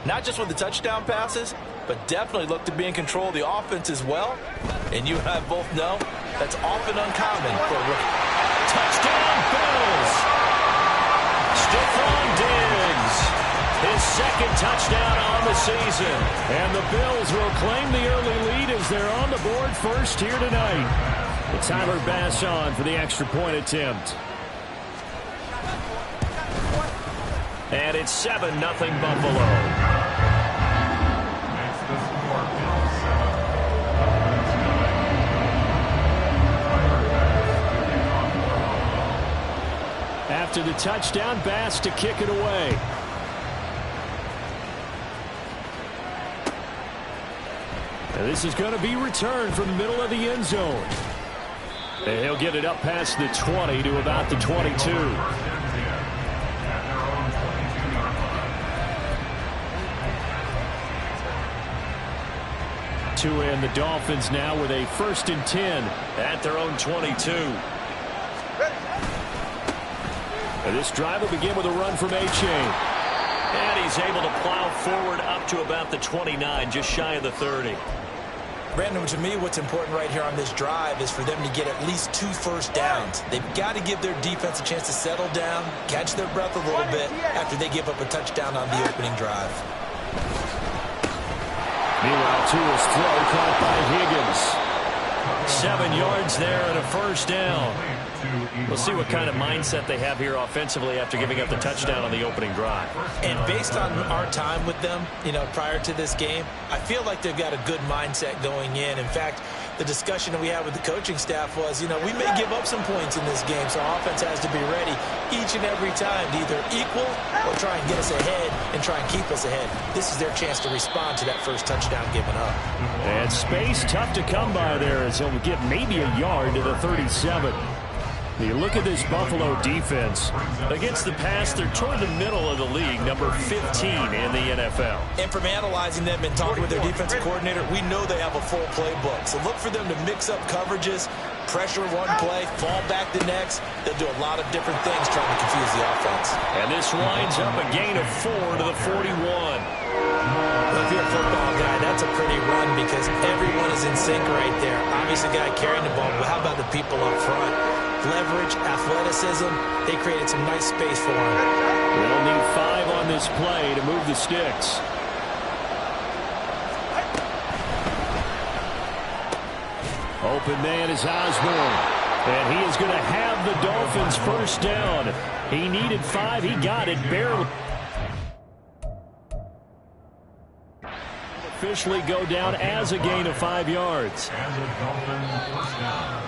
Not just with the touchdown passes, but definitely look to be in control of the offense as well. And you and I both know that's often uncommon for a rookie. Touchdown, Bills! Stephon Diggs, his second touchdown on the season. And the Bills will claim the early lead as they're on the board first here tonight. With Tyler Bass on for the extra point attempt. And it's 7-0 Buffalo. After the touchdown, Bass to kick it away. And this is going to be returned from the middle of the end zone. And he'll get it up past the 20 to about the 22. And the Dolphins now with a 1st and 10 at their own 22. And this drive will begin with a run from A-Chain. And he's able to plow forward up to about the 29, just shy of the 30. Brandon, to me, what's important right here on this drive is for them to get at least 2 first downs. They've got to give their defense a chance to settle down, catch their breath a little bit after they give up a touchdown on the opening drive. Meanwhile, Tua's throw caught by Higgins. 7 yards there and a 1st down. We'll see what kind of mindset they have here offensively after giving up the touchdown on the opening drive. And based on our time with them, prior to this game, I feel like they've got a good mindset going in. In fact, the discussion that we had with the coaching staff was, we may give up some points in this game, so our offense has to be ready each and every time to either equal or try and get us ahead and try and keep us ahead. This is their chance to respond to that first touchdown given up. And space tough to come by there as he'll get maybe a yard to the 37. You look at this Buffalo defense. Against the pass, they're toward the middle of the league, number 15 in the NFL. And from analyzing them and talking with their defensive coordinator, we know they have a full playbook. So look for them to mix up coverages, pressure one play, fall back the next. They'll do a lot of different things trying to confuse the offense. And this winds up a gain of 4 to the 41. If you're a football guy, that's a pretty run because everyone is in sync right there. Obviously, the guy carrying the ball, but how about the people up front? Leverage, athleticism, they created some nice space for him. They'll need 5 on this play to move the sticks. Open man is Osborne. And he is going to have the Dolphins first down. He needed 5. He got it barely. Officially go down as a gain of 5 yards. And the Dolphins first down.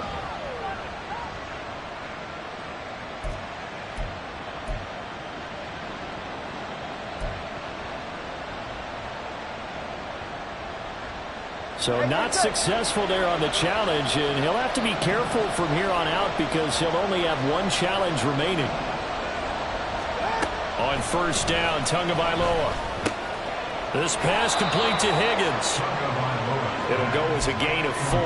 So not successful there on the challenge, and he'll have to be careful from here on out because he'll only have 1 challenge remaining. On first down, Tagovailoa. This pass complete to Higgins. It'll go as a gain of 4,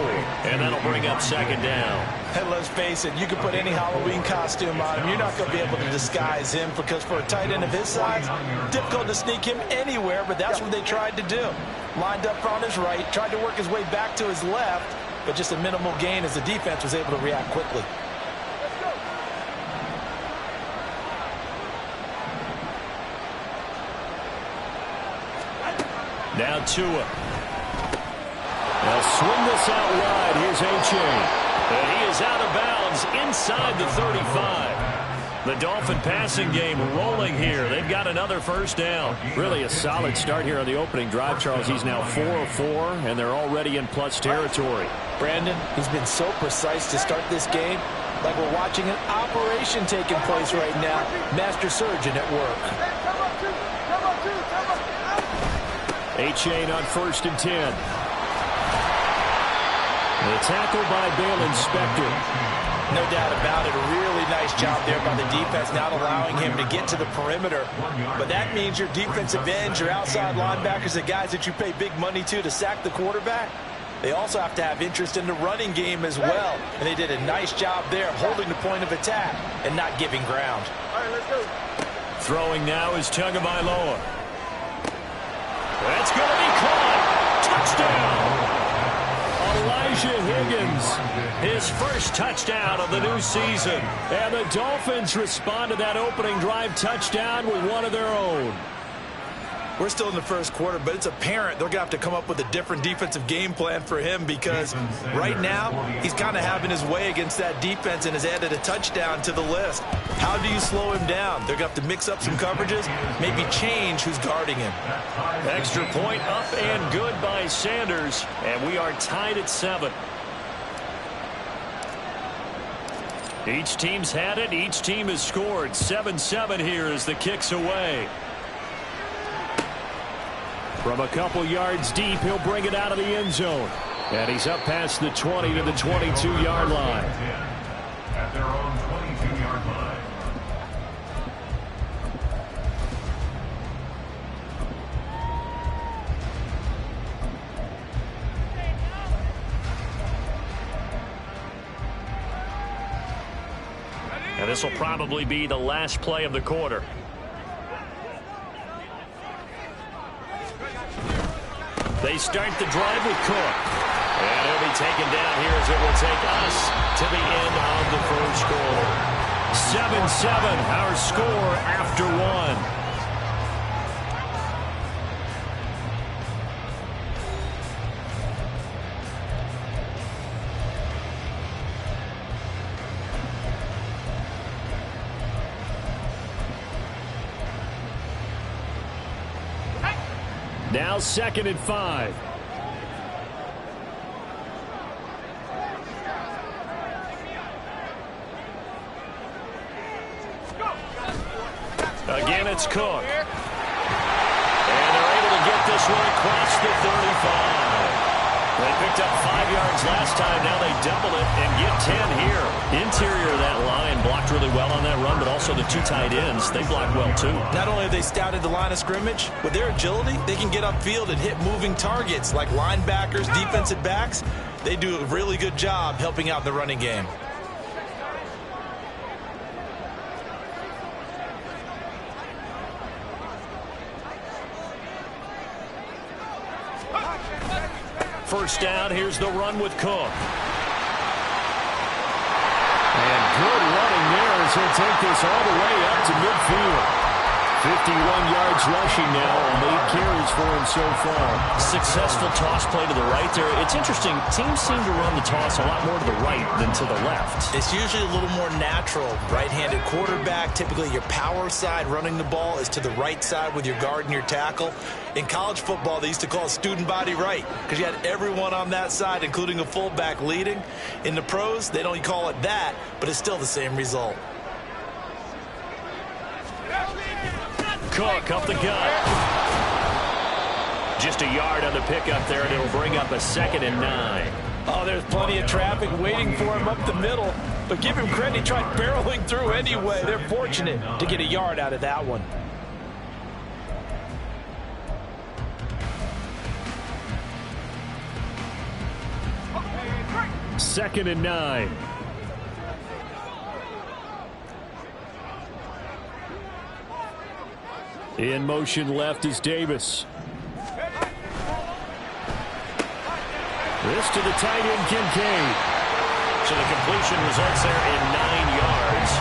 and that'll bring up 2nd down. And let's face it, you can put any Halloween costume on him. You're not going to be able to disguise him because for a tight end of his size, difficult to sneak him anywhere, but that's what they tried to do. Lined up on his right, tried to work his way back to his left, but just a minimal gain as the defense was able to react quickly. Now Tua. They'll swing this out wide. Here's A-Chain. And he is out of bounds inside the 35. The Dolphin passing game rolling here. They've got another first down. Really a solid start here on the opening drive, Charles. He's now 4 of 4, and they're already in plus territory. Brandon, he's been so precise to start this game, like we're watching an operation taking place right now. Master surgeon at work. A-Chain on 1st and 10. The tackle by Balen Spector. No doubt about it. A really nice job there by the defense, not allowing him to get to the perimeter. But that means your defensive ends, your outside linebackers, the guys that you pay big money to sack the quarterback, they also have to have interest in the running game as well. And they did a nice job there of holding the point of attack and not giving ground. All right, let's go. Throwing now is Tagovailoa. Hopkins, his first touchdown of the new season. And the Dolphins respond to that opening drive touchdown with one of their own. We're still in the first quarter, but it's apparent they're going to have to come up with a different defensive game plan for him because right now he's kind of having his way against that defense and has added a touchdown to the list. How do you slow him down? They're going to have to mix up some coverages, maybe change who's guarding him. Extra point up and good by Sanders, and we are tied at 7. Each team's had it. Each team has scored. 7-7 here as the kick's away. From a couple yards deep, he'll bring it out of the end zone. And he's up past the 20 to the 22-yard line. At their own 22-yard line. And this will probably be the last play of the quarter. They start the drive with Cook. And he'll be taken down here as it will take us to the end of the first quarter. 7-7, our score after 1. Now 2nd and 5. Again, it's Cook. And they're able to get this one across the 35. They picked up 5 yards last time. Now they double it and get 10 here. Interior of that line blocked really well on that run, but also the 2 tight ends, they blocked well too. Not only have they scouted the line of scrimmage, with their agility, they can get upfield and hit moving targets like linebackers, defensive backs. They do a really good job helping out the running game. First down, here's the run with Cook. And good running there as he'll take this all the way up to midfield. 51 yards rushing now, and 8 carries for him so far. Successful toss play to the right there. It's interesting, teams seem to run the toss a lot more to the right than to the left. It's usually a little more natural. Right-handed quarterback, typically your power side running the ball is to the right side with your guard and your tackle. In college football, they used to call it student body right because you had everyone on that side, including a fullback leading. In the pros, they don't call it that, but it's still the same result. Cook up the gut. Just a yard on the pickup there, and it'll bring up a 2nd and 9. Oh, there's plenty of traffic waiting for him up the middle, but give him credit, he tried barreling through anyway. They're fortunate to get a yard out of that one. Second and 9. In motion left is Davis. This to the tight end, Kincaid. So the completion results there in 9 yards.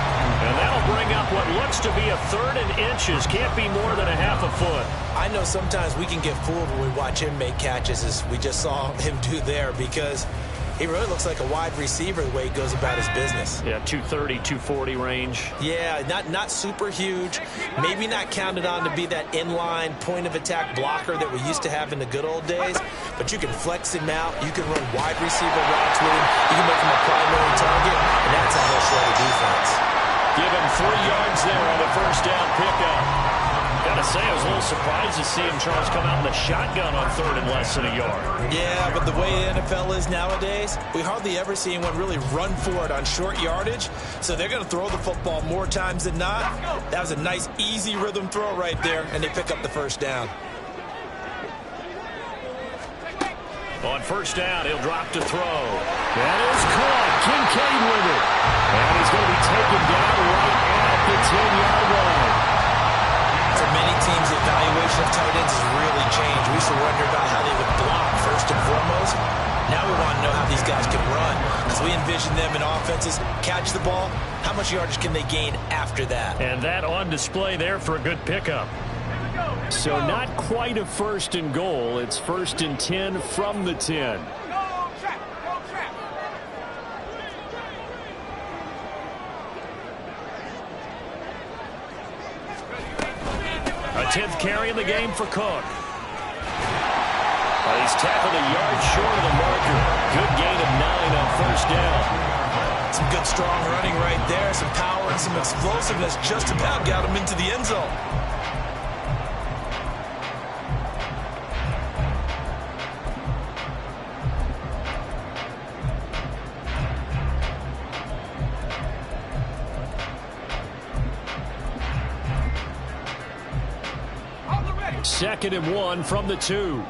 And that'll bring up what looks to be a 3rd and inches. Can't be more than a half a foot. I know sometimes we can get fooled when we watch him make catches, as we just saw him do there, because he really looks like a wide receiver the way he goes about his business. Yeah, 230, 240 range. Yeah, not super huge. Maybe not counted on to be that inline point-of-attack blocker that we used to have in the good old days, but you can flex him out. You can run wide receiver routes with him. You can make him a primary target, and that's how he'll show the defense. Give him 3 yards there on the first down pickup. Gotta say, I was a little surprised to see him, Charles, come out in the shotgun on 3rd and less than a yard. Yeah, but the way the NFL is nowadays, we hardly ever see anyone really run for it on short yardage. So they're going to throw the football more times than not. That was a nice, easy rhythm throw right there, and they pick up the first down. On first down, he'll drop to throw. That is caught. Kincaid with it. And he's going to be taken down right at the 10-yard line. For many teams, the evaluation of tight ends has really changed. We used to wonder about how they would block first and foremost. Now we want to know how these guys can run. We envision them in offenses. Catch the ball. How much yardage can they gain after that? And that on display there for a good pickup. So not quite a 1st and goal. It's 1st and 10 from the 10. A 10th carry in the game for Cook. He's tackled a yard short of the marker. Good gain of 9 on 1st down. Some good strong running right there. Some power and some explosiveness. Just about got him into the end zone. Second and 1 from the 2.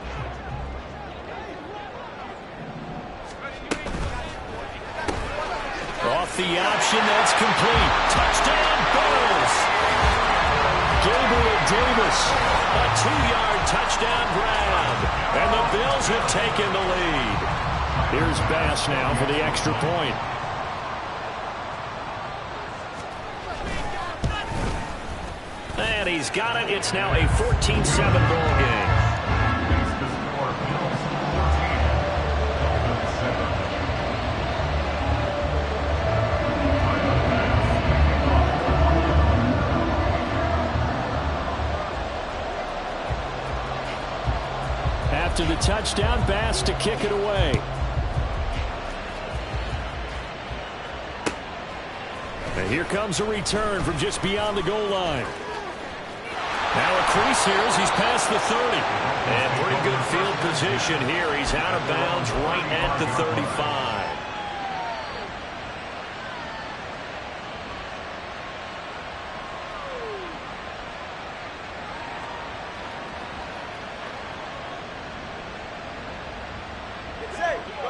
Off the option, that's complete. Touchdown, Bills. Gabriel Davis, a 2-yard touchdown grab. And the Bills have taken the lead. Here's Bass now for the extra point. And he's got it. It's now a 14-7 ball game. After the touchdown, Bass to kick it away. And here comes a return from just beyond the goal line. Now a crease here as he's past the 30. And pretty good field position here. He's out of bounds right at the 35.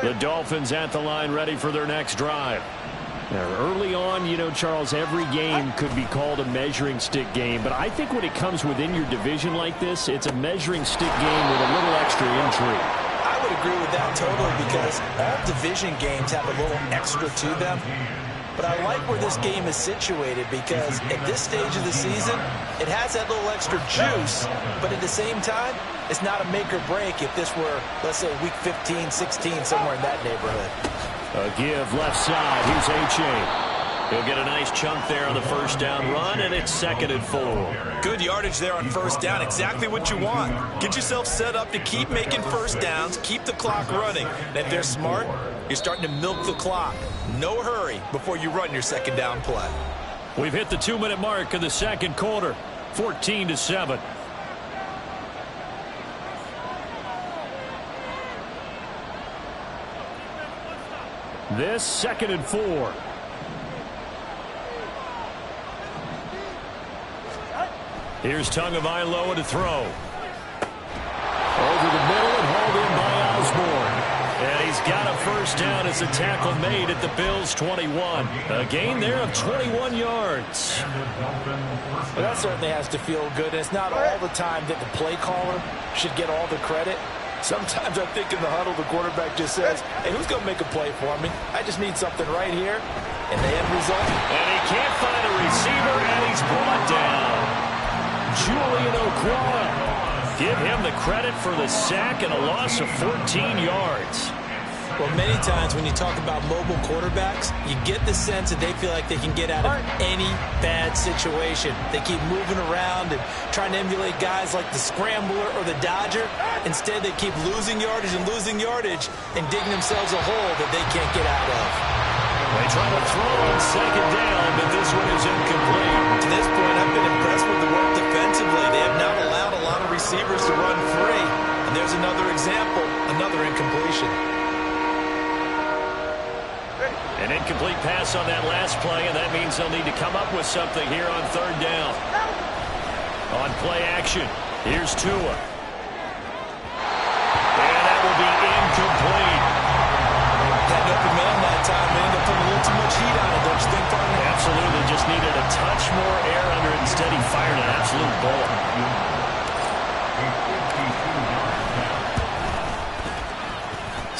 The Dolphins at the line ready for their next drive. Now, early on, you know, Charles, every game could be called a measuring stick game. But I think when it comes within your division like this, it's a measuring stick game with a little extra intrigue. I would agree with that totally because all division games have a little extra to them. But I like where this game is situated because at this stage of the season, it has that little extra juice. But at the same time, it's not a make or break if this were, let's say, week 15, 16, somewhere in that neighborhood. A give left side. Here's A-Chain. He'll get a nice chunk there on the 1st down run, and it's 2nd and 4. Good yardage there on 1st down. Exactly what you want. Get yourself set up to keep making 1st downs, keep the clock running. And if they're smart, you're starting to milk the clock. No hurry before you run your 2nd down play. We've hit the 2-minute mark of the 2nd quarter. 14-7. This 2nd and 4. Here's Tagovailoa to throw. Over the middle and hauled in by Osborne. And he's got a 1st down as a tackle made at the Bills' 21. A gain there of 21 yards. Well, that certainly has to feel good. It's not all the time that the play caller should get all the credit. Sometimes I think in the huddle, the quarterback just says, hey, who's going to make a play for me? I just need something right here. And the end result? And he can't find a receiver, and he's brought down. Julian Okwara. Give him the credit for the sack and a loss of 14 yards. Well, many times when you talk about mobile quarterbacks, you get the sense that they feel like they can get out of any bad situation. They keep moving around and trying to emulate guys like the Scrambler or the Dodger. Instead, they keep losing yardage and digging themselves a hole that they can't get out of. They try to throw on 2nd down, but this one is incomplete. To this point, I've been impressed with the work defensively. They have not allowed a lot of receivers to run free. And there's another example, another incompletion. An incomplete pass on that last play, and that means they'll need to come up with something here on 3rd down. On play action, here's Tua. And that will be incomplete. Had an open man that time, man. They're putting a little too much heat on it, don't you think, partner? Absolutely, just needed a touch more air under it. Instead, he fired an absolute bullet.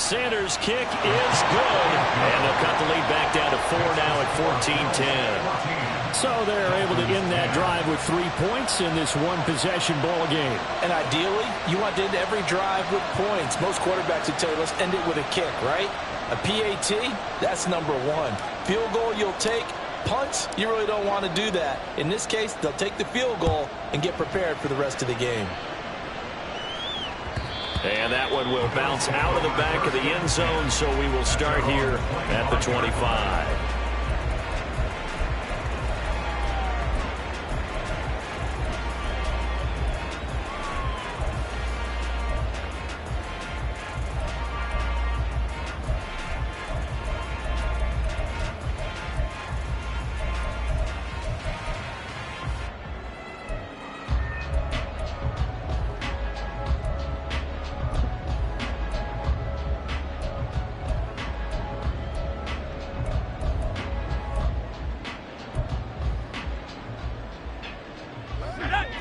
Sanders' kick is good. And they'll cut the lead back down to 4 now at 14-10. So they're able to end that drive with 3 points in this one-possession ball game. And ideally, you want to end every drive with points. Most quarterbacks would tell you, let's end it with a kick, right? A PAT, that's number one. Field goal you'll take. Punts, you really don't want to do that. In this case, they'll take the field goal and get prepared for the rest of the game. And that one will bounce out of the back of the end zone, so we will start here at the 25.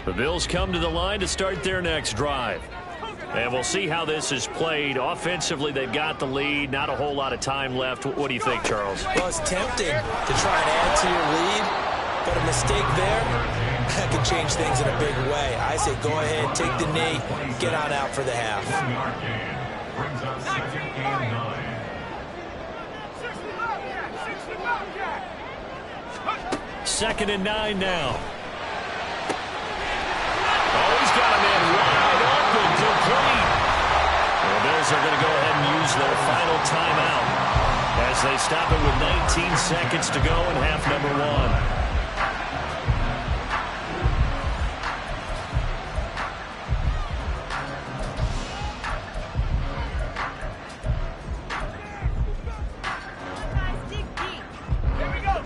The Bills come to the line to start their next drive. And we'll see how this is played. Offensively, they've got the lead. Not a whole lot of time left. What do you think, Charles? Well, it's tempting to try and add to your lead, but a mistake there, that can change things in a big way. I say go ahead, take the knee, get on out for the half. Brings up 2nd and 9. 2nd and 9 now. Oh, he's got a man wide open, complete. The Bills are going to go ahead and use their final timeout as they stop it with 19 seconds to go in half number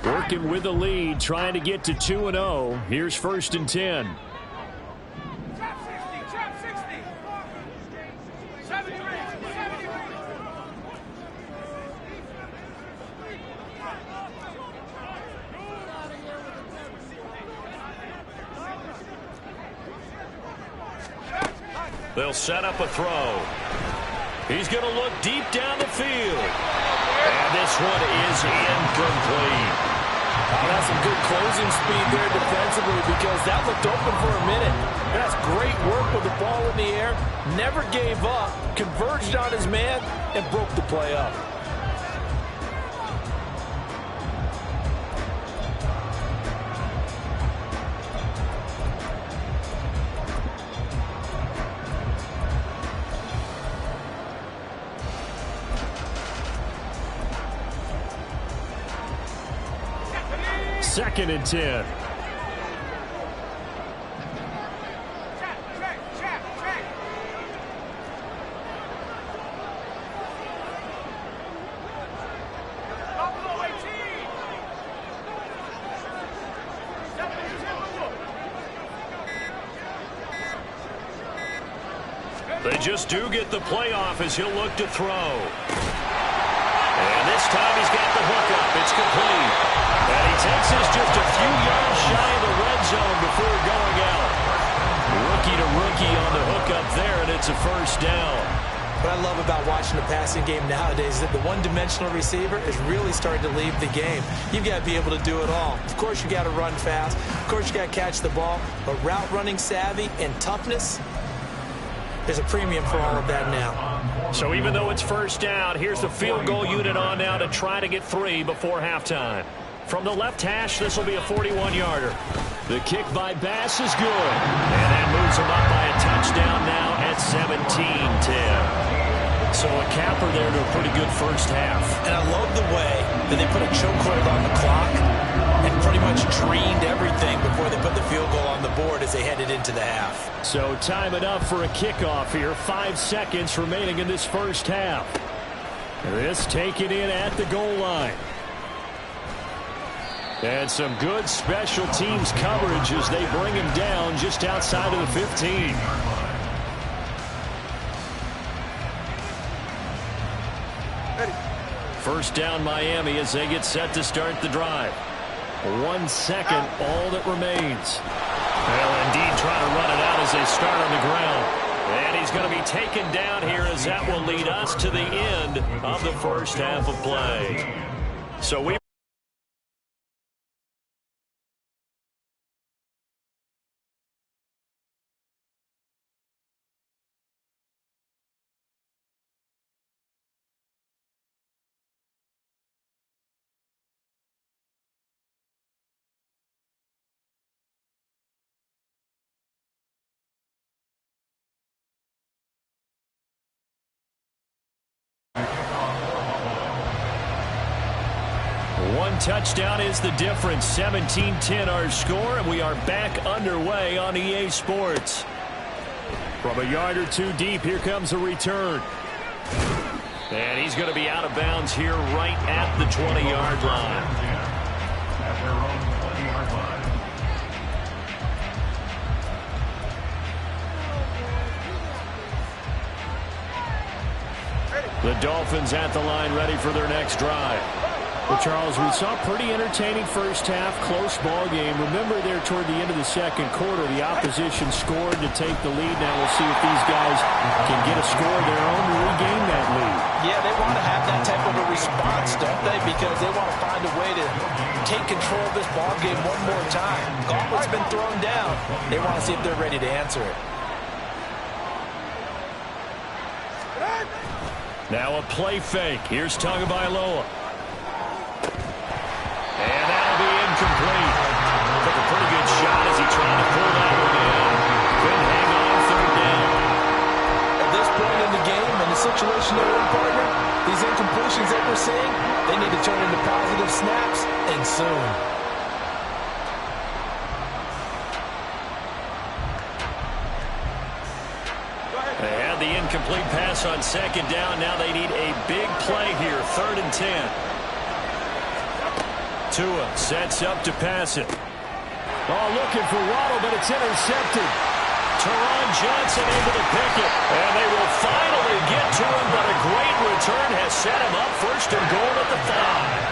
1. Working with the lead, trying to get to 2-0. Here's 1st and 10. They'll set up a throw. He's going to look deep down the field. And this one is incomplete. Oh, that's some good closing speed there defensively because that looked open for a minute. That's great work with the ball in the air. Never gave up, converged on his man, and broke the play up. Second and 10. They just do get the playoff as he'll look to throw. And this time he's got the hook up. It's complete. And he takes this just a few yards shy of the red zone before going out. Rookie to rookie on the hook up there, and it's a 1st down. What I love about watching the passing game nowadays is that the one-dimensional receiver is really starting to leave the game. You've got to be able to do it all. Of course, you got to run fast. Of course, you got to catch the ball. But route running savvy and toughness, there's a premium for all of that now. So even though it's 1st down, here's the field goal unit on now to try to get 3 before halftime. From the left hash, this will be a 41-yarder. The kick by Bass is good. And that moves him up by a touchdown now at 17-10. So a capper there to a pretty good 1st half. And I love the way that they put a chokehold on the clock and pretty much drained everything before they put the field goal on the board as they headed into the half. So time it up for a kickoff here. 5 seconds remaining in this 1st half. This taken in at the goal line. And some good special teams coverage as they bring him down just outside of the 15. First down Miami as they get set to start the drive. 1 second, all that remains. Well, indeed, trying to run it out as they start on the ground. And he's going to be taken down here as that will lead us to the end of the first half of play. So we one touchdown is the difference. 17-10 our score, and we are back underway on EA Sports. From a yard or two deep, here comes a return. And he's going to be out of bounds here right at the 20-yard line. At their own 20-yard line. The Dolphins at the line, ready for their next drive. Well, Charles, we saw a pretty entertaining first half, close ball game. Remember there toward the end of the second quarter, the opposition scored to take the lead. Now we'll see if these guys can get a score of their own to regain that lead. Yeah, they want to have that type of a response, don't they? Because they want to find a way to take control of this ball game one more time. Gauntlet's been thrown down. They want to see if they're ready to answer it. Now a play fake. Here's Tagovailoa. And that'll be incomplete. Took a pretty good shot as he tried to pull that one in. Couldn't hang on third down. At this point in the game, in the situation they're in, partner, these incompletions that we're seeing, they need to turn into positive snaps, and soon. They had the incomplete pass on second down. Now they need a big play here, 3rd and 10. Tua sets up to pass it. Oh, looking for Waddle, but it's intercepted. Teron Johnson able to pick it. And they will finally get to him, but a great return has set him up 1st and goal at the 5.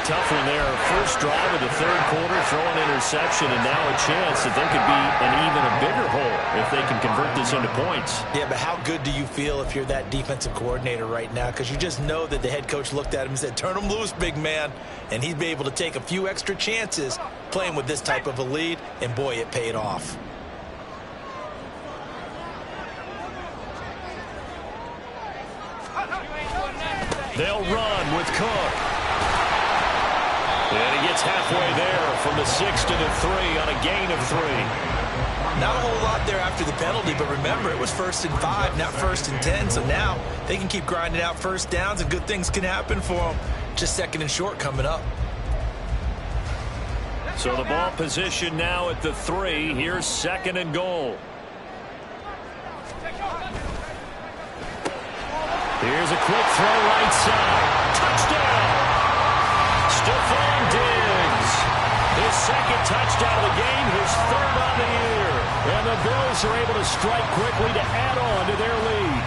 Tough one there. First drive of the third quarter, throwing interception, and now a chance that there could be an even a bigger hole if they can convert this into points. Yeah, but how good do you feel if you're that defensive coordinator right now? Because you just know that the head coach looked at him and said, turn him loose, big man. And he'd be able to take a few extra chances playing with this type of a lead, and boy, it paid off. They'll run with Cook. And he gets halfway there from the 6 to the 3 on a gain of 3. Not a whole lot there after the penalty, but remember, it was 1st and 5, not 1st and 10. So now they can keep grinding out first downs, and good things can happen for them. Just 2nd and short coming up. So the ball position now at the 3. Here's 2nd and goal. Here's a quick throw right side. Touchdown! Stephon Diggs. His 2nd touchdown of the game, his 3rd on the year. And the Bills are able to strike quickly to add on to their lead.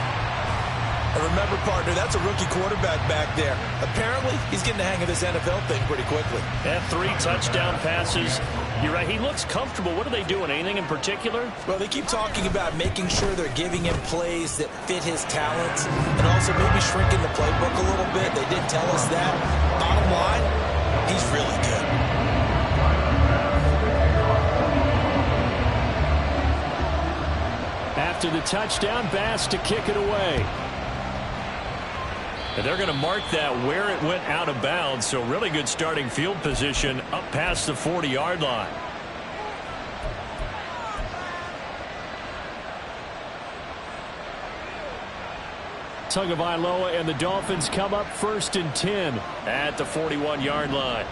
And remember, partner, that's a rookie quarterback back there. Apparently, he's getting the hang of this NFL thing pretty quickly. Had 3 touchdown passes. You're right, he looks comfortable. What are they doing? Anything in particular? Well, they keep talking about making sure they're giving him plays that fit his talents and also maybe shrinking the playbook a little bit. They did tell us that. Bottom line, he's really good. After the touchdown, Bass to kick it away. And they're going to mark that where it went out of bounds, so really good starting field position up past the 40-yard line. Tagovailoa and the Dolphins come up 1st and 10. At the 41-yard line.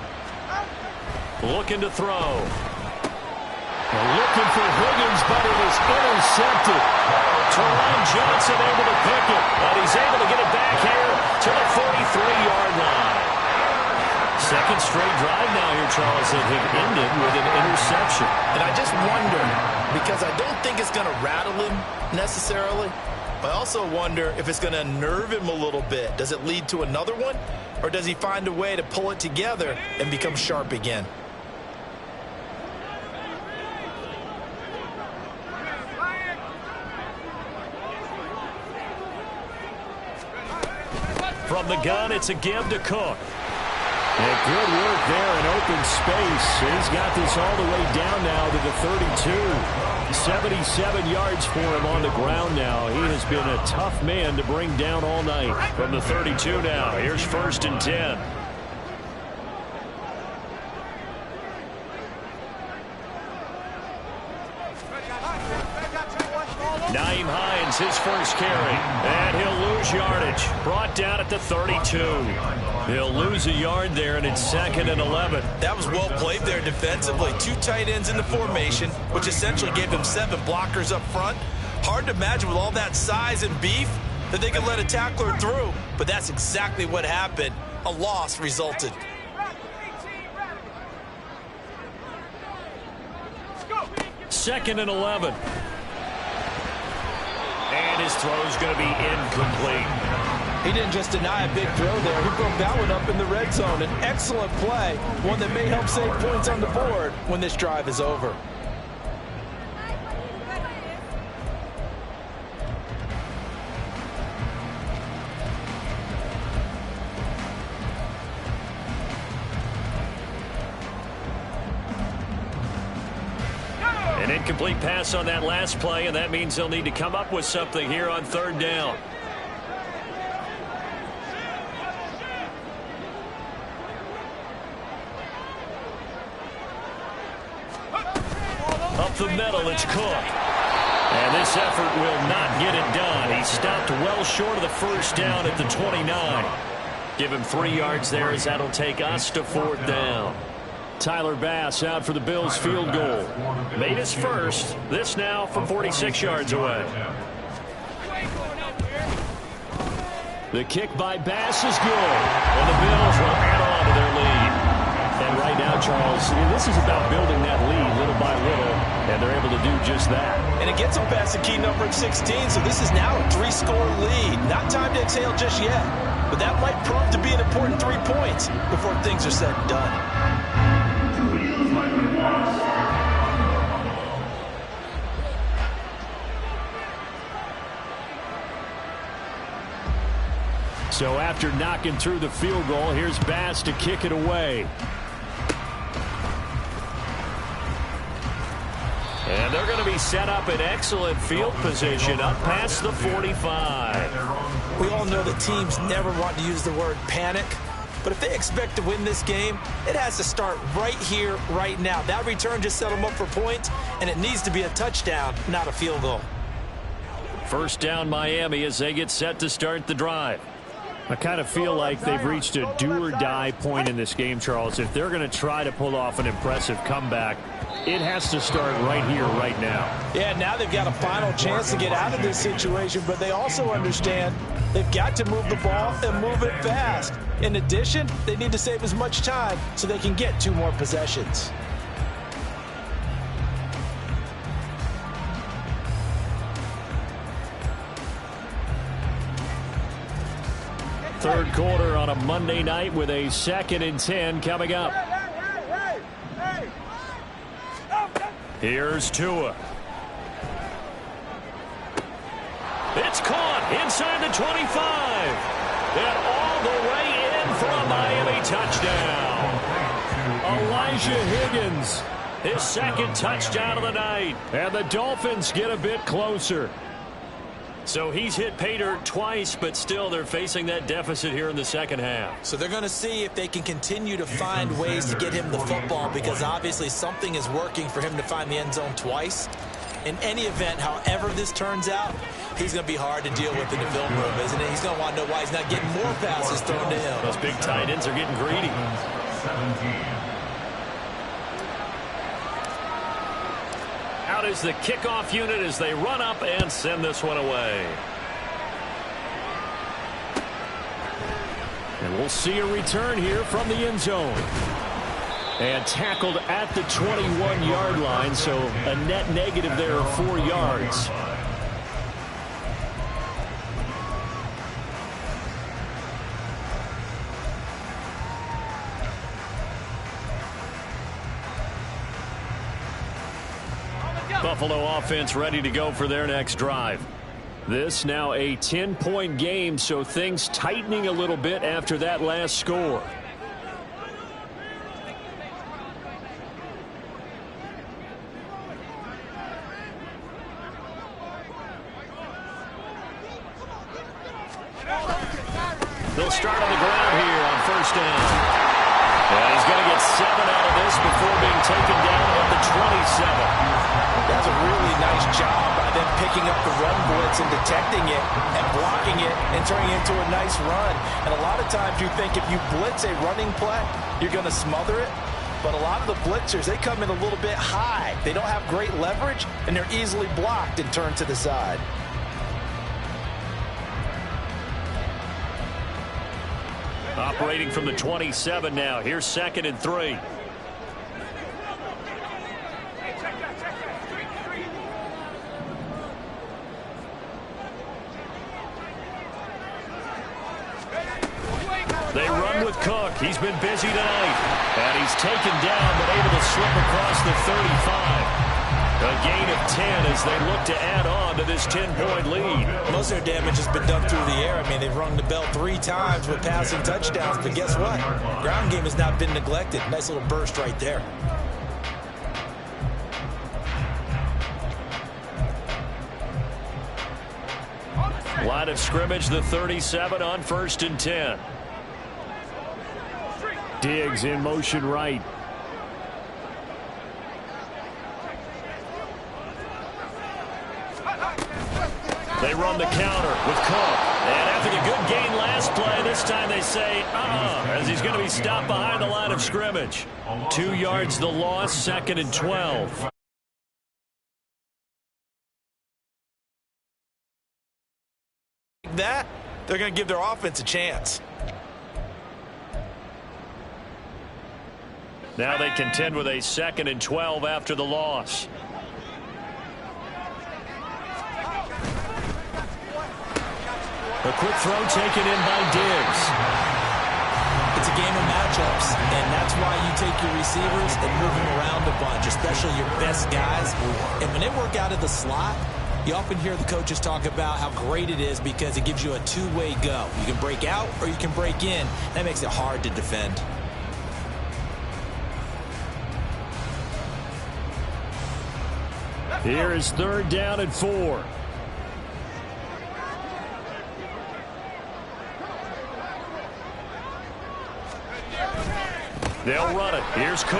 Looking to throw. Looking for Higgins, but it is intercepted. Teron Johnson able to pick it, and he's able to get it back here to the 43-yard line. 2nd straight drive now here, Charles, that have ended with an interception. And I just wonder, because I don't think it's going to rattle him necessarily, but I also wonder if it's going to nerve him a little bit. Does it lead to another one, or does he find a way to pull it together and become sharp again? From the gun, it's a give to Cook. And good work there in open space. He's got this all the way down now to the 32. 77 yards for him on the ground now. He has been a tough man to bring down all night. From the 32 now, here's 1st and 10. Naeem Hines, his first carry. And he'll lose yardage. Brought down at the 32. He'll lose a yard there, and it's 2nd and 11. That was well played there defensively. 2 tight ends in the formation, which essentially gave him 7 blockers up front. Hard to imagine with all that size and beef that they could let a tackler through. But that's exactly what happened. A loss resulted. Second and 11. And his throw is going to be incomplete. He didn't just deny a big throw there. He broke that one up in the red zone. An excellent play, one that may help save points on the board when this drive is over. An incomplete pass on that last play, and that means they'll need to come up with something here on 3rd down. Up the middle, it's Cook. And this effort will not get it done. He stopped well short of the 1st down at the 29. Give him 3 yards there as that'll take us to 4th down. Tyler Bass out for the Bills field goal. Made his first. This now from 46 yards away. The kick by Bass is good. And the Bills will add on to their lead. And right now, Charles, this is about building that lead little by little, and they're able to do just that. And it gets them past the key number of 16, so this is now a 3-score lead. Not time to exhale just yet, but that might prove to be an important 3 points before things are said and done. So after knocking through the field goal, here's Bass to kick it away. And they're going to be set up in excellent field position up past the 45. We all know that teams never want to use the word panic, but if they expect to win this game, it has to start right here, right now. That return just set them up for points, and it needs to be a touchdown, not a field goal. 1st down Miami as they get set to start the drive. I kind of feel like they've reached a do-or-die point in this game, Charles. If they're going to try to pull off an impressive comeback, it has to start right here, right now. Yeah, now they've got a final chance to get out of this situation, but they also understand they've got to move the ball and move it fast. In addition, they need to save as much time so they can get 2 more possessions. Third quarter on a Monday night with a 2nd and 10 coming up. Here's Tua. It's caught inside the 25. And all the way in for a Miami touchdown. Elijah Higgins, His 2nd touchdown of the night. and the Dolphins get a bit closer. So he's hit pay dirt twice, but still they're facing that deficit here in the 2nd half. So they're going to see if they can continue to find ways to get him the football, because obviously something is working for him to find the end zone twice. In any event, however this turns out, he's going to be hard to deal with in the film room, isn't it? He's going to want to know why he's not getting more passes thrown to him. Those big tight ends are getting greedy. 17. Out is the kickoff unit as they run up and send this one away. And we'll see a return here from the end zone. And tackled at the 21-yard line, so a net negative there of 4 yards. Buffalo offense ready to go for their next drive. This now a 10-point game, so things tightening a little bit after that last score. They'll start on the ground here on first down. And he's going to get 7 out of this before being taken down at the 27. That's a really nice job by them picking up the run blitz and detecting it and blocking it and turning it into a nice run. And a lot of times you think if you blitz a running play, you're going to smother it. But a lot of the blitzers, they come in a little bit high. They don't have great leverage, and they're easily blocked and turned to the side. Operating from the 27 now. Here's 2nd and 3. They run with Cook. He's been busy tonight. And he's taken down, but able to slip across the 35. A gain of 10 as they look to add on to this 10-point lead. Most of their damage has been done through the air. I mean, they've rung the bell 3 times with passing touchdowns. But guess what? Ground game has not been neglected. Nice little burst right there. Line of scrimmage, the 37 on 1st and 10. Diggs in motion right. They run the counter with Cook. And after the good gain last play, this time they say, as he's going to be stopped behind the line of scrimmage. 2 yards the loss, 2nd and 12. That, they're going to give their offense a chance. Now they contend with a 2nd and 12 after the loss. A quick throw taken in by Diggs. It's a game of matchups, and that's why you take your receivers and move them around a bunch, especially your best guys. And when they work out of the slot, you often hear the coaches talk about how great it is because it gives you a two-way go. You can break out or you can break in. That makes it hard to defend. Here is 3rd down and 4. They'll run it. Here's Cook.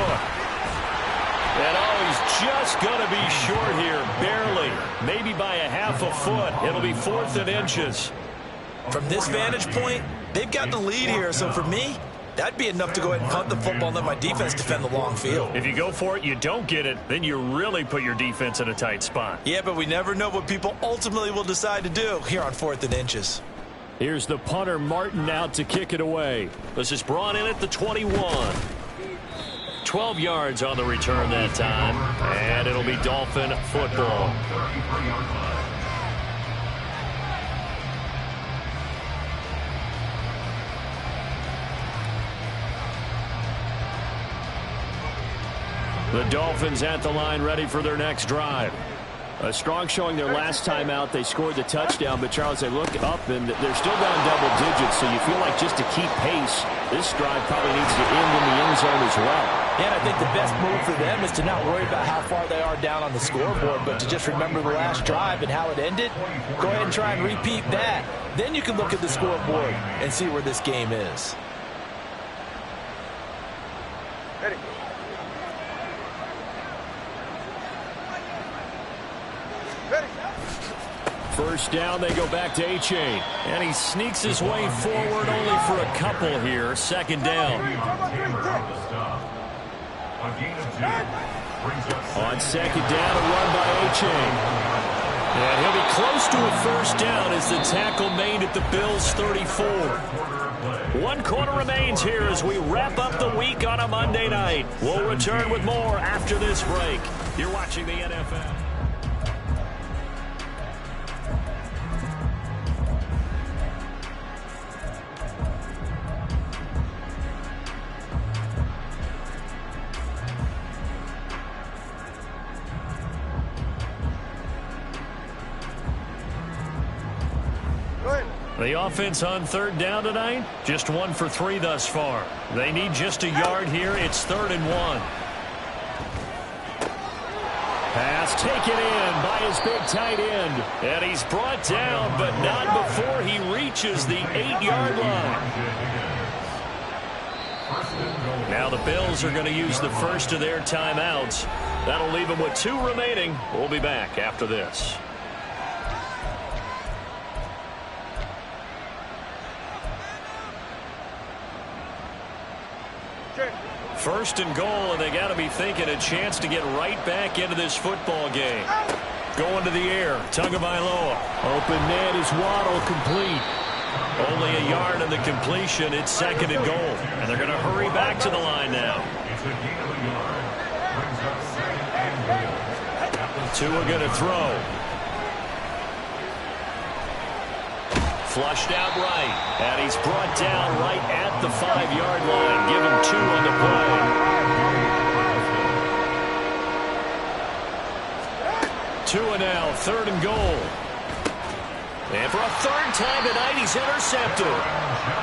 And he's just going to be short here, barely. Maybe by a half a foot. It'll be 4th and inches. From this vantage point, they've got the lead here. So for me, that'd be enough to go ahead and punt the football and let my defense defend the long field. If you go for it, you don't get it, then you really put your defense in a tight spot. Yeah, but we never know what people ultimately will decide to do here on 4th and inches. Here's the punter, Martin, out to kick it away. This is brought in at the 21. 12 yards on the return that time, and it'll be Dolphin football. The Dolphins at the line, ready for their next drive. A strong showing their last time out. They scored the touchdown, but Charles, they look up and they're still down double digits, so you feel like just to keep pace, this drive probably needs to end in the end zone as well. Yeah, and I think the best move for them is to not worry about how far they are down on the scoreboard, but to just remember the last drive and how it ended. Go ahead and try and repeat that. Then you can look at the scoreboard and see where this game is. Ready. First down, they go back to A-Chain. And he sneaks his way forward only for a couple here. 2nd down. On 2nd down, a run by A-Chain. And he'll be close to a first down as the tackle made at the Bills' 34. 1 quarter remains here as we wrap up the week on a Monday night. We'll return with more after this break. You're watching the NFL. The offense on third down tonight, just 1 for 3 thus far. They need just a yard here. It's 3rd and 1. Pass taken in by his big tight end. And he's brought down, but not before he reaches the 8-yard line. Now the Bills are going to use the first of their timeouts. That'll leave them with 2 remaining. We'll be back after this. First and goal, and they got to be thinking a chance to get right back into this football game. Going to the air, Tagovailoa. Open net is Waddle, complete. Only a yard in the completion. It's 2nd and goal, and they're going to hurry back to the line now. Tua going to throw. Flushed out right, and he's brought down right at the 5-yard line. Give him 2 on the play. Tua now, 3rd and goal. And for a 3rd time tonight, he's intercepted.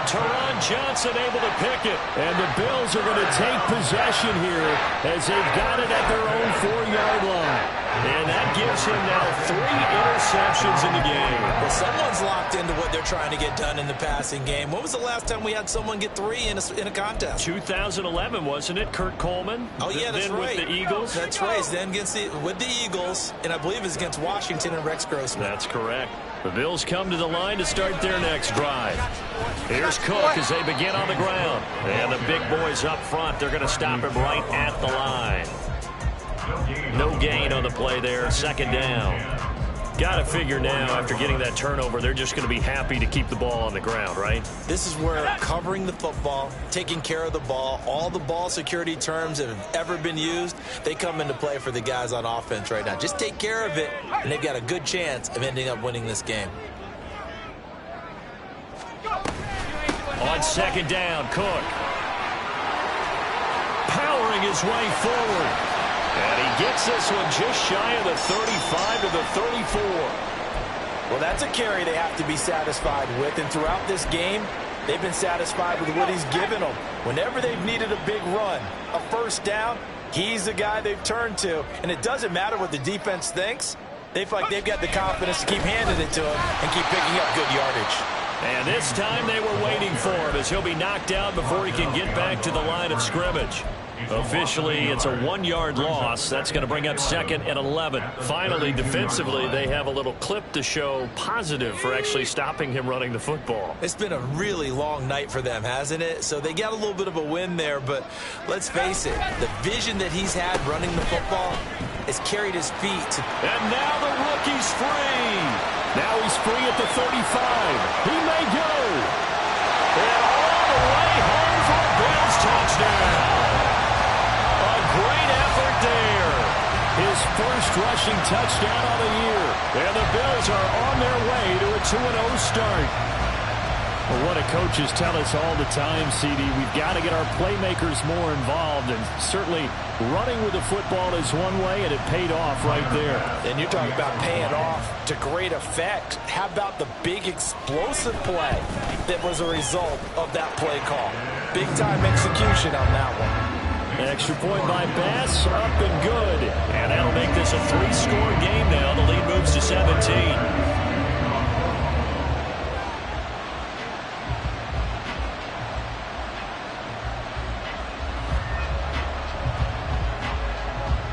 Teron Johnson able to pick it. And the Bills are going to take possession here as they've got it at their own 4-yard line. And that gives him now 3 interceptions in the game. Well, someone's locked into what they're trying to get done in the passing game. When was the last time we had someone get 3 in a contest? 2011, wasn't it? Kurt Coleman? Oh, yeah, that's then right. With the Eagles? That's right. Then with the Eagles, and I believe it's against Washington and Rex Grossman. That's correct. The Bills come to the line to start their next drive. Here's Cook as they begin on the ground. And the big boys up front, they're going to stop him right at the line. No gain on the play there, 2nd down. Got to figure now, after getting that turnover, they're just going to be happy to keep the ball on the ground, right? This is where covering the football, taking care of the ball, all the ball security terms that have ever been used, they come into play for the guys on offense right now. Just take care of it, and they've got a good chance of ending up winning this game. On 2nd down, Cook. Powering his way forward. And he gets this one just shy of the 35 to the 34. Well, that's a carry they have to be satisfied with. And throughout this game, they've been satisfied with what he's given them. Whenever they've needed a big run, a 1st down, he's the guy they've turned to. And it doesn't matter what the defense thinks. They feel like they've got the confidence to keep handing it to him and keep picking up good yardage. And this time they were waiting for him as he'll be knocked out before he can get back to the line of scrimmage. Officially, it's a 1-yard loss. That's going to bring up 2nd and 11. Finally, defensively, they have a little clip to show positive for actually stopping him running the football. It's been a really long night for them, hasn't it? So they got a little bit of a win there, but let's face it, the vision that he's had running the football has carried his feet. And now the rookie's free. Now he's free at the 35. He may go. And all the way home for a Bills touchdown. Great effort there. His first rushing touchdown of the year. And the Bills are on their way to a 2-0 start. Well, what do coaches tell us all the time, CD? We've got to get our playmakers more involved. And certainly running with the football is one way, and it paid off right there. And you're talking about paying off to great effect. How about the big explosive play that was a result of that play call? Big-time execution on that one. Extra point by Bass, up and good. And that'll make this a 3-score game now. The lead moves to 17.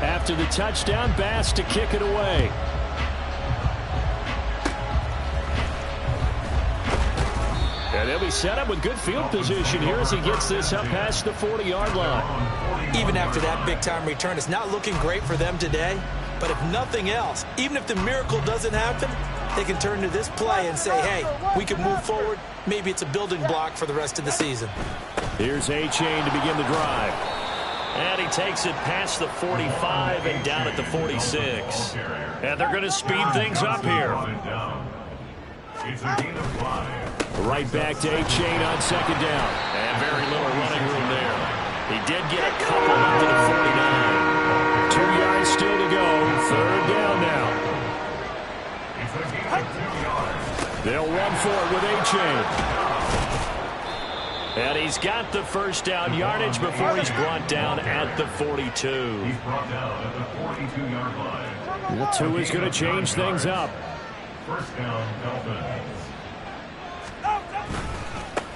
After the touchdown, Bass to kick it away. And they'll be set up with good field position here as he gets this up past the 40-yard line. Even after that big-time return, it's not looking great for them today. But if nothing else, even if the miracle doesn't happen, they can turn to this play and say, hey, we can move forward. Maybe it's a building block for the rest of the season. Here's A-Chain to begin the drive. And he takes it past the 45 and down at the 46. And they're going to speed things up here. Right back to A-Chain on 2nd down. And very little running room there. He did get a couple up to the 49. 2 yards still to go. 3rd down now. They'll run for it with A-Chain. And he's got the first down yardage before he's brought down at the 42. He's brought down at the 42-yard line. The two is going to change things up. First down, Dolphins.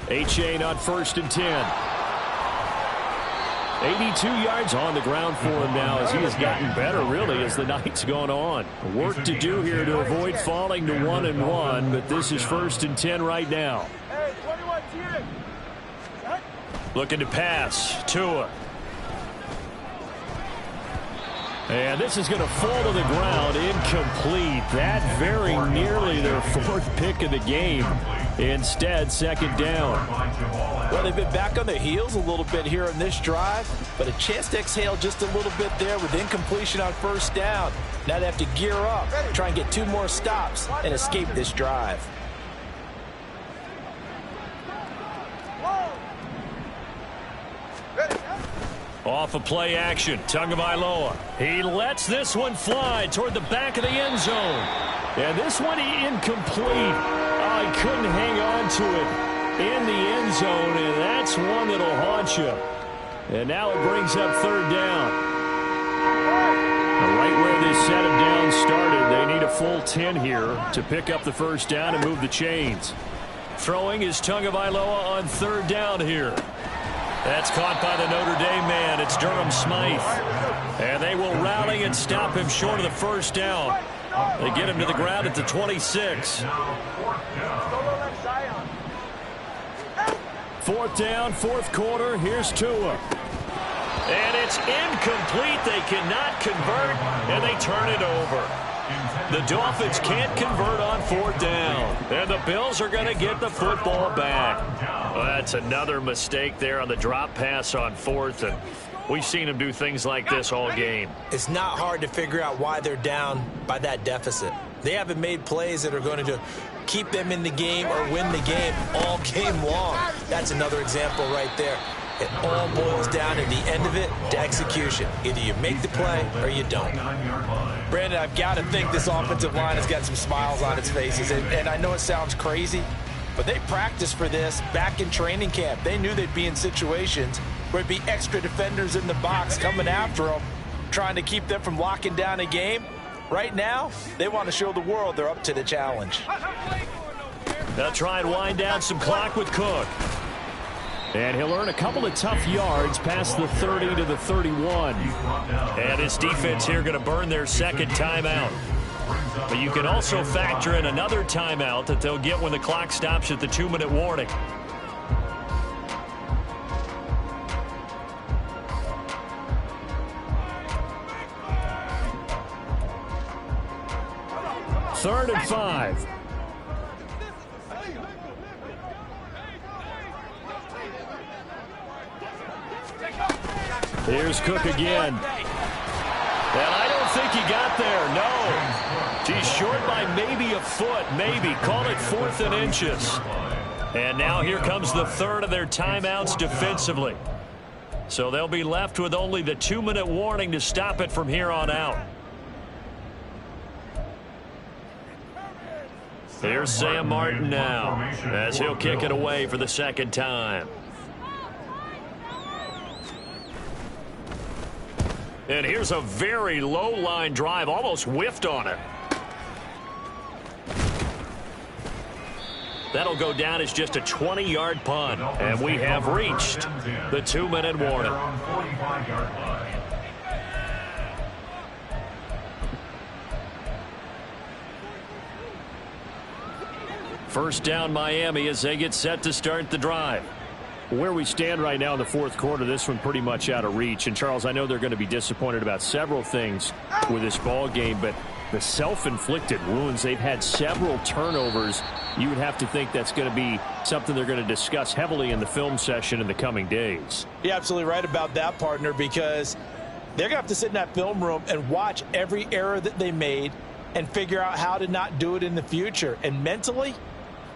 A-Chain on 1st and 10. 82 yards on the ground for him now as he has gotten better, really, as the night's gone on. Work to do here to avoid falling to 1-1, but this is 1st and 10 right now. Looking to pass. Tua. And this is going to fall to the ground. Incomplete. That very nearly their 4th pick of the game. Instead, 2nd down. Well, they've been back on their heels a little bit here in this drive, but a chance to exhale just a little bit there with incompletion on 1st down. Now they have to gear up, try and get 2 more stops, and escape this drive. Off of play action, Tagovailoa. He lets this one fly toward the back of the end zone. And this one incomplete. He couldn't hang on to it in the end zone, and that's one that'll haunt you. And now it brings up 3rd down. Right where this set of downs started, they need a full 10 here to pick up the 1st down and move the chains. Throwing is Tagovailoa on 3rd down here. That's caught by the Notre Dame man. It's Durham Smythe. And they will rally and stop him short of the 1st down. They get him to the ground at the 26. 4th down, 4th quarter. Here's Tua. And it's incomplete. They cannot convert, and they turn it over. The Dolphins can't convert on 4th down. And the Bills are going to get the football back. Well, that's another mistake there on the drop pass on 4th. And we've seen them do things like this all game. It's not hard to figure out why they're down by that deficit. They haven't made plays that are going to keep them in the game or win the game all game long. That's another example right there. It all boils down at the end of it to execution. Either you make the play or you don't. Brandon, I've got to think this offensive line has got some smiles on its faces. And I know it sounds crazy, but they practiced for this back in training camp. They knew they'd be in situations where it'd be extra defenders in the box coming after them, trying to keep them from locking down a game. Right now, they want to show the world they're up to the challenge. They'll try and wind down some clock with Cook. And he'll earn a couple of tough yards past the 30 to the 31. And his defense here going to burn their 2nd timeout. But you can also factor in another timeout that they'll get when the clock stops at the 2-minute warning. Third and 5. Here's Cook again. And I don't think he got there, no. He's short by maybe a foot, maybe. Call it 4th and inches. And now here comes the 3rd of their timeouts defensively. So they'll be left with only the 2-minute warning to stop it from here on out. Here's Sam Martin now as he'll kick it away for the 2nd time. And here's a very low line drive, almost whiffed on it. That'll go down as just a 20-yard punt. And we have reached the 2-minute warning. First down Miami as they get set to start the drive. Where we stand right now in the 4th quarter, this one pretty much out of reach. And, Charles, I know they're going to be disappointed about several things with this ball game, but the self-inflicted wounds, they've had several turnovers. You would have to think that's going to be something they're going to discuss heavily in the film session in the coming days. You're absolutely right about that, partner, because they're going to have to sit in that film room and watch every error that they made and figure out how to not do it in the future. And mentally,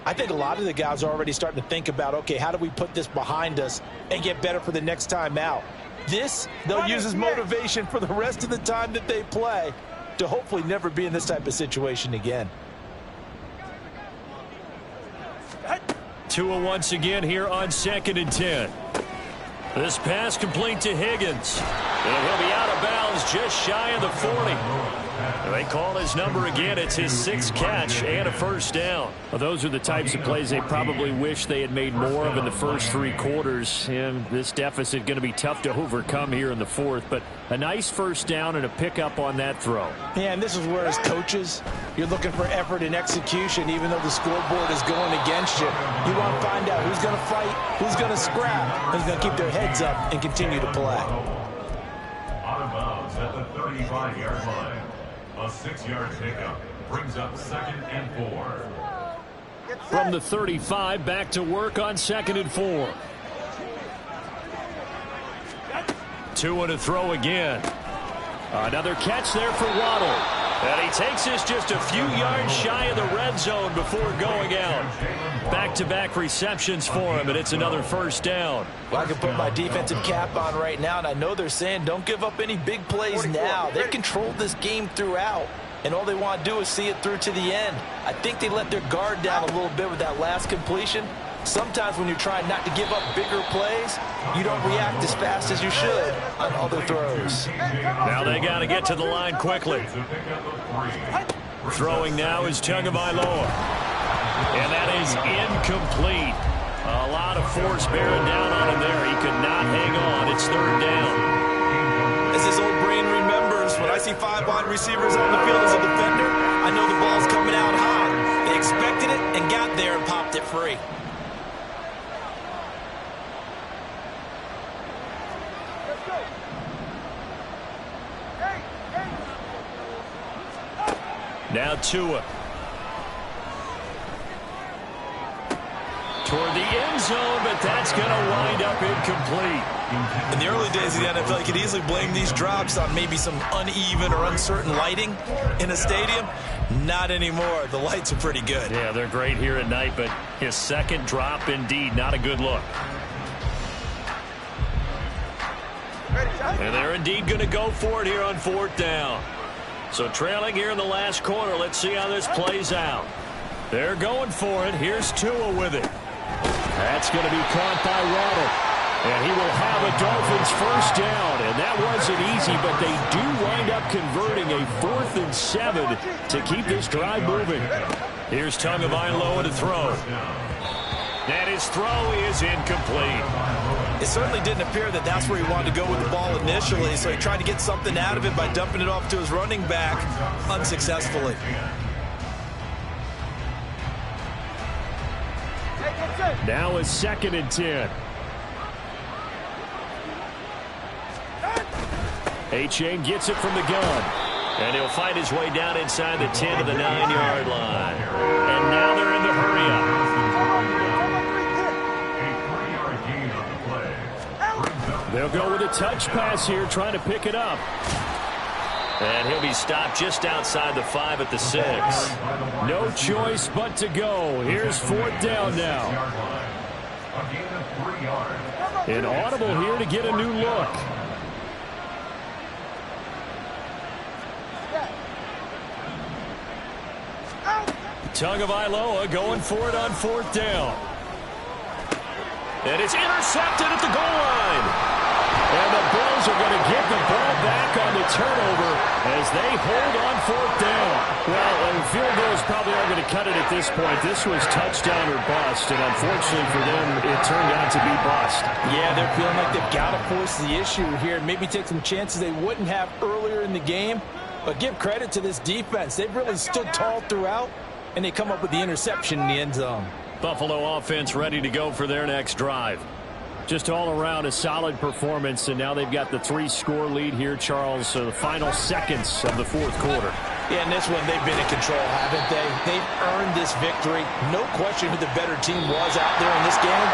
I think a lot of the guys are already starting to think about, okay, how do we put this behind us and get better for the next time out? This, they'll use as motivation for the rest of the time that they play to hopefully never be in this type of situation again. Tua once again here on 2nd and 10. This pass complete to Higgins. And he'll be out of bounds just shy of the 40. They call his number again. It's his 6th catch and a first down. Well, those are the types of plays they probably wish they had made more of in the first 3 quarters. And this deficit going to be tough to overcome here in the 4th. But a nice first down and a pickup on that throw. Yeah, and this is where as coaches, you're looking for effort and execution, even though the scoreboard is going against you. You want to find out who's going to fight, who's going to scrap, who's going to keep their heads up and continue to play. Out of bounds at the 35-yard line. A 6-yard pickup brings up 2nd and 4. From the 35, back to work on 2nd and 4. Tua to throw again. Another catch there for Waddle. And he takes this just a few yards shy of the red zone before going out. Back-to-back receptions for him, and it's another first down. Well, I can put my defensive cap on right now, and I know they're saying don't give up any big plays now. They've controlled this game throughout, and all they want to do is see it through to the end. I think they let their guard down a little bit with that last completion. Sometimes when you're trying not to give up bigger plays, you don't react as fast as you should on other throws. Now they got to get to the line quickly. Throwing now is Tagovailoa. And that is incomplete. A lot of force bearing down on him there. He could not hang on. It's 3rd down. As his old brain remembers, when I see 5 wide receivers on the field as a defender, I know the ball's coming out high. They expected it and got there and popped it free. Now Tua. Toward the end zone, but that's going to wind up incomplete. In the early days of the NFL, you could easily blame these drops on maybe some uneven or uncertain lighting in a stadium. Not anymore. The lights are pretty good. Yeah, they're great here at night, but his 2nd drop, indeed, not a good look. And they're indeed going to go for it here on 4th down. So trailing here in the last quarter. Let's see how this plays out. They're going for it. Here's Tua with it. That's going to be caught by Waddle. And he will have a Dolphins first down. And that wasn't easy, but they do wind up converting a 4th and 7 to keep this drive moving. Here's Tagovailoa to throw. And his throw is incomplete. It certainly didn't appear that that's where he wanted to go with the ball initially, so he tried to get something out of it by dumping it off to his running back unsuccessfully. Now it's 2nd and 10. A-Chain gets it from the gun. And he'll fight his way down inside the 10 to the 9-yard line. And now they're in the hurry-up. They'll go with a touch pass here, trying to pick it up. And he'll be stopped just outside the 5 at the 6. No choice but to go. Here's 4th down now. An audible here to get a new look. Tagovailoa going for it on 4th down. And it's intercepted at the goal line. And the Bills are going to get the ball back on the turnover as they hold on 4th down. Well, field goals probably aren't going to cut it at this point. This was touchdown or bust, and unfortunately for them, it turned out to be bust. Yeah, they're feeling like they've got to force the issue here. Maybe take some chances they wouldn't have earlier in the game. But give credit to this defense. They've really stood tall throughout, and they come up with the interception in the end zone. Buffalo offense ready to go for their next drive. Just all around a solid performance, and now they've got the 3-score lead here, Charles. So the final seconds of the 4th quarter. Yeah, in this one, they've been in control, haven't they? They've earned this victory. No question who the better team was out there in this game.